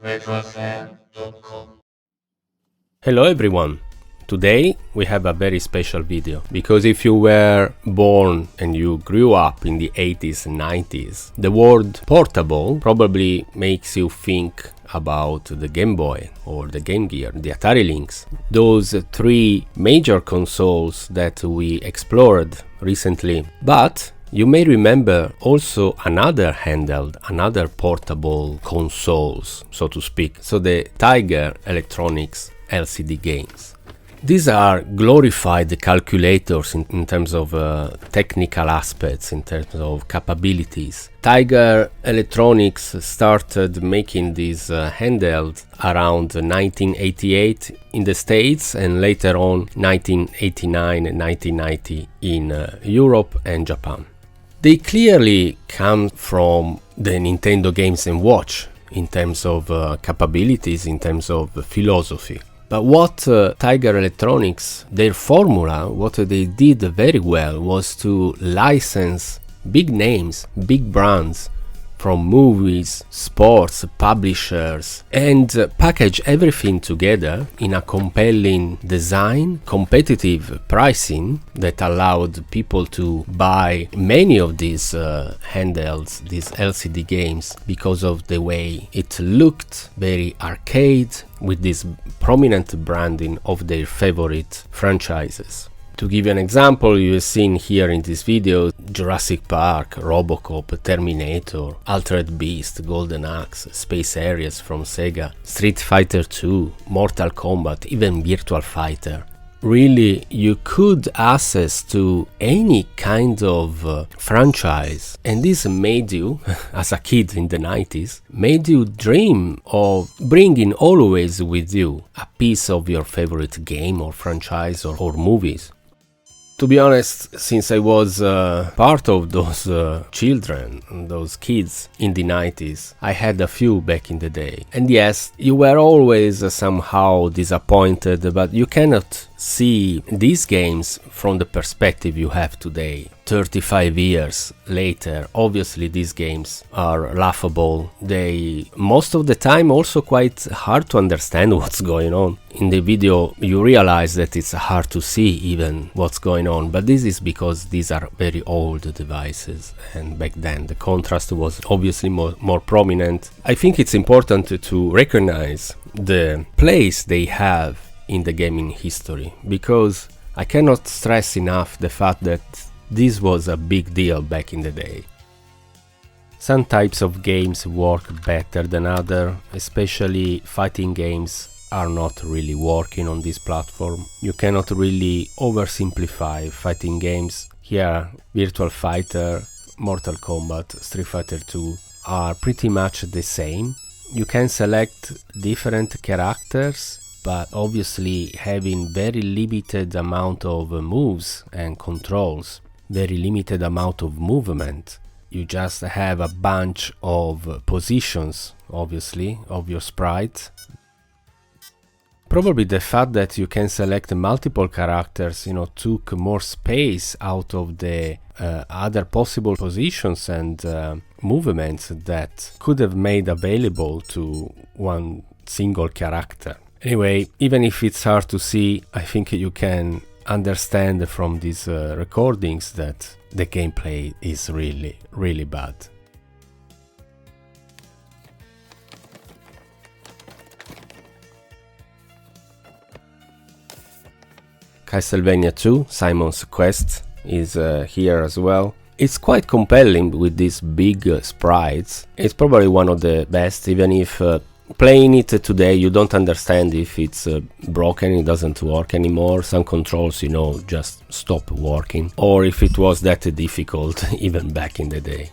RetroAffaire.com. Hello everyone! Today we have a very special video, because if you were born and you grew up in the 80s and 90s, the word portable probably makes you think about the Game Boy or the Game Gear, the Atari Lynx, those three major consoles that we explored recently. But you may remember also another handheld, another portable consoles, so to speak, so the Tiger Electronics LCD games. These are glorified calculators in terms of technical aspects, in terms of capabilities. Tiger Electronics started making these handhelds around 1988 in the States, and later on 1989 and 1990 in Europe and Japan. They clearly come from the Nintendo Games & Watch in terms of capabilities, in terms of philosophy. But what Tiger Electronics, their formula, what they did very well was to license big names, big brands from movies, sports, publishers, and package everything together in a compelling design, competitive pricing that allowed people to buy many of these handhelds, these LCD games, because of the way it looked very arcade, with this prominent branding of their favorite franchises. To give you an example, you have seen here in this video Jurassic Park, Robocop, Terminator, Altered Beast, Golden Axe, Space Harrier from Sega, Street Fighter 2, Mortal Kombat, even Virtua Fighter. Really, you could access to any kind of franchise, and this made you, as a kid in the 90s, made you dream of bringing always with you a piece of your favorite game or franchise or movies. To be honest, since I was part of those children, those kids in the 90s, I had a few back in the day. And yes, you were always somehow disappointed, but you cannot see these games from the perspective you have today. 35 years later, obviously these games are laughable. They, most of the time, also quite hard to understand what's going on. In the video you realize that it's hard to see even what's going on, but this is because these are very old devices, and back then the contrast was obviously more prominent. I think it's important to recognize the place they have in the gaming history, because I cannot stress enough the fact that this was a big deal back in the day. Some types of games work better than others, especially fighting games are not really working on this platform. You cannot really oversimplify fighting games. Here, Virtua Fighter, Mortal Kombat, Street Fighter 2 are pretty much the same. You can select different characters, but obviously having very limited amount of moves and controls, very limited amount of movement. You just have a bunch of positions, obviously, of your sprite. Probably the fact that you can select multiple characters, took more space out of the other possible positions and movements that could have made available to one single character. Anyway, even if it's hard to see, I think you can understand from these recordings that the gameplay is really, really bad. Castlevania 2, Simon's Quest, is here as well. It's quite compelling with these big sprites. It's probably one of the best, even if playing it today you don't understand if it's broken, it doesn't work anymore. Some controls, just stop working, or if it was that difficult even back in the day.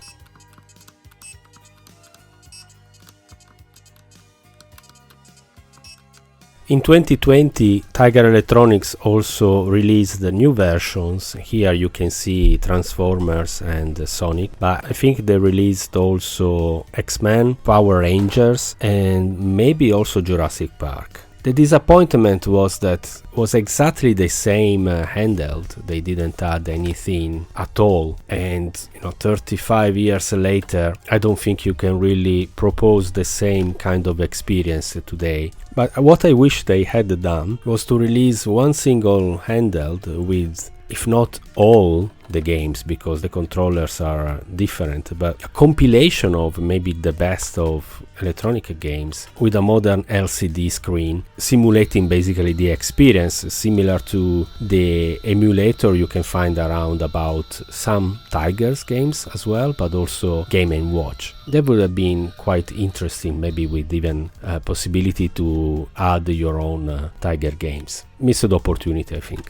In 2020, Tiger Electronics also released the new versions. Here you can see Transformers and Sonic, but I think they released also X-Men, Power Rangers, and maybe also Jurassic Park. The disappointment was that was exactly the same handheld. They didn't add anything at all, and 35 years later, I don't think you can really propose the same kind of experience today. But what I wish they had done was to release one single handheld with, if not all the games, because the controllers are different, but a compilation of maybe the best of electronic games with a modern LCD screen, simulating basically the experience similar to the emulator you can find around about some Tigers games as well, but also Game & Watch. That would have been quite interesting, maybe with even a possibility to add your own Tiger games. Missed opportunity, I think.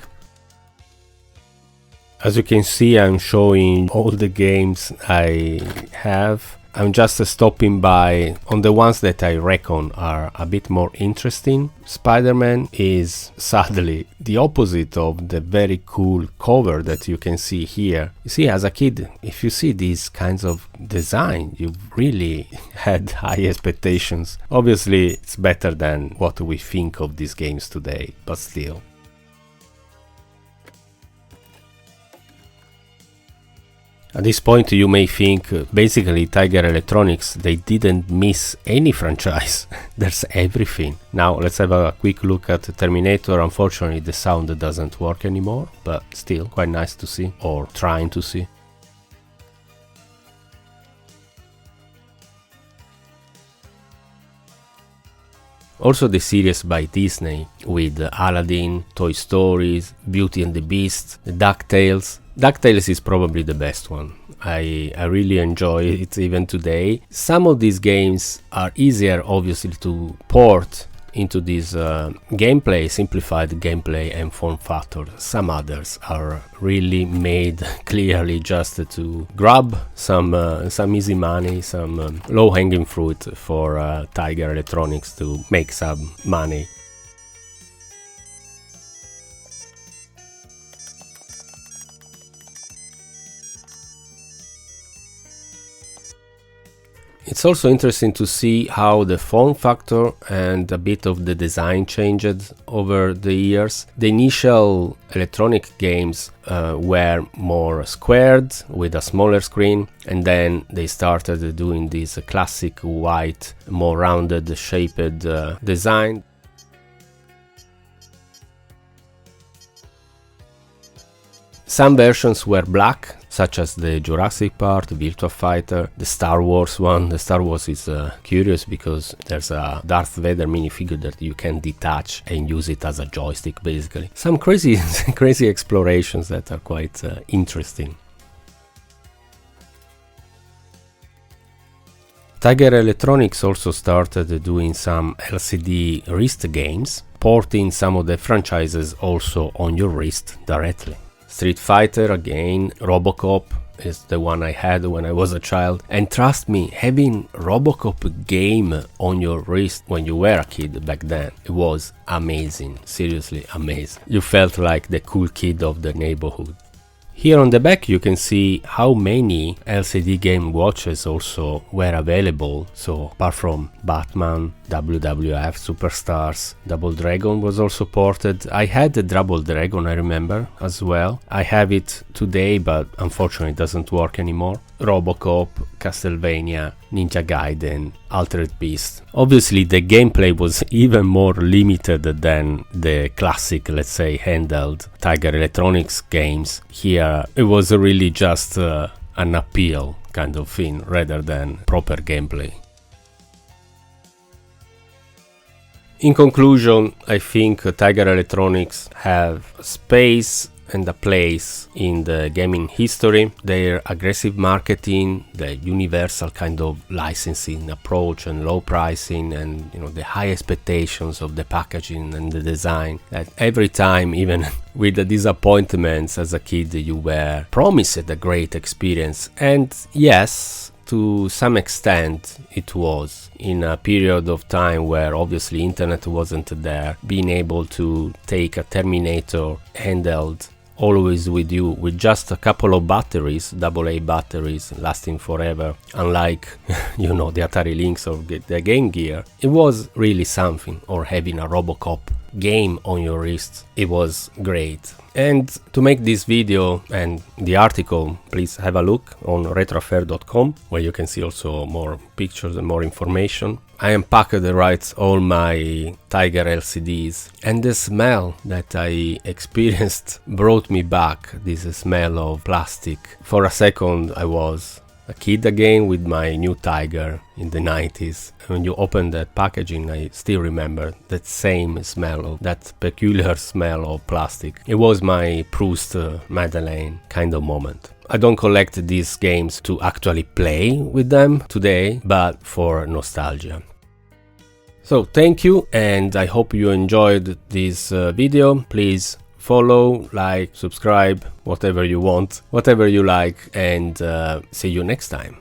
As you can see, I'm showing all the games I have. I'm just stopping by on the ones that I reckon are a bit more interesting. Spiderman is sadly the opposite of the very cool cover that you can see here. You see, as a kid, if you see these kinds of design, you really had high expectations. Obviously, it's better than what we think of these games today, but still. At this point you may think basically Tiger Electronics, they didn't miss any franchise. There's everything. Now let's have a quick look at Terminator. Unfortunately the sound doesn't work anymore, but still quite nice to see, or trying to see. Also the series by Disney with Aladdin, Toy Stories, Beauty and the Beast, DuckTales. DuckTales is probably the best one. I really enjoy it even today. Some of these games are easier obviously to port into this simplified gameplay and form factor. Some others are really made clearly just to grab some easy money, some low-hanging fruit for Tiger Electronics to make some money. It's also interesting to see how the form factor and a bit of the design changed over the years. The initial electronic games were more squared with a smaller screen, and then they started doing this classic white, more rounded shaped design. Some versions were black, such as the Jurassic Park, the Virtua Fighter, the Star Wars one. The Star Wars is curious because there's a Darth Vader minifigure that you can detach and use it as a joystick, basically. Some crazy explorations that are quite interesting. Tiger Electronics also started doing some LCD wrist games, porting some of the franchises also on your wrist directly. Street Fighter, again, Robocop is the one I had when I was a child, and trust me, having Robocop game on your wrist when you were a kid back then, it was amazing, seriously amazing. You felt like the cool kid of the neighborhood. Here on the back you can see how many LCD game watches also were available. So apart from Batman, WWF, Superstars, Double Dragon was also ported. I had the Double Dragon, I remember, as well. I have it today, but unfortunately it doesn't work anymore. Robocop, Castlevania, Ninja Gaiden, Altered Beast. Obviously the gameplay was even more limited than the classic, let's say, handheld Tiger Electronics games. Here it was really just an appeal kind of thing rather than proper gameplay. In conclusion, I think Tiger Electronics have space and a place in the gaming history. Their aggressive marketing, the universal kind of licensing approach and low pricing, and the high expectations of the packaging and the design, that every time, even with the disappointments as a kid, you were promised a great experience. And yes, to some extent it was, in a period of time where obviously internet wasn't there. Being able to take a Terminator handheld always with you, with just a couple of batteries, AA batteries, lasting forever, unlike, you know, the Atari Lynx or the Game Gear. It was really something, or having a Robocop game on your wrist. It was great. And to make this video and the article, please have a look on RetroAffaire.com, where you can see also more pictures and more information. I unpacked all my Tiger LCDs, and the smell that I experienced brought me back, this smell of plastic. For a second I was a kid again with my new Tiger in the 90s. When you open that packaging, I still remember that same smell, that peculiar smell of plastic. It was my Proust Madeleine kind of moment. I don't collect these games to actually play with them today, but for nostalgia. So thank you, and I hope you enjoyed this video. Please follow, like, subscribe, whatever you want, whatever you like, and see you next time.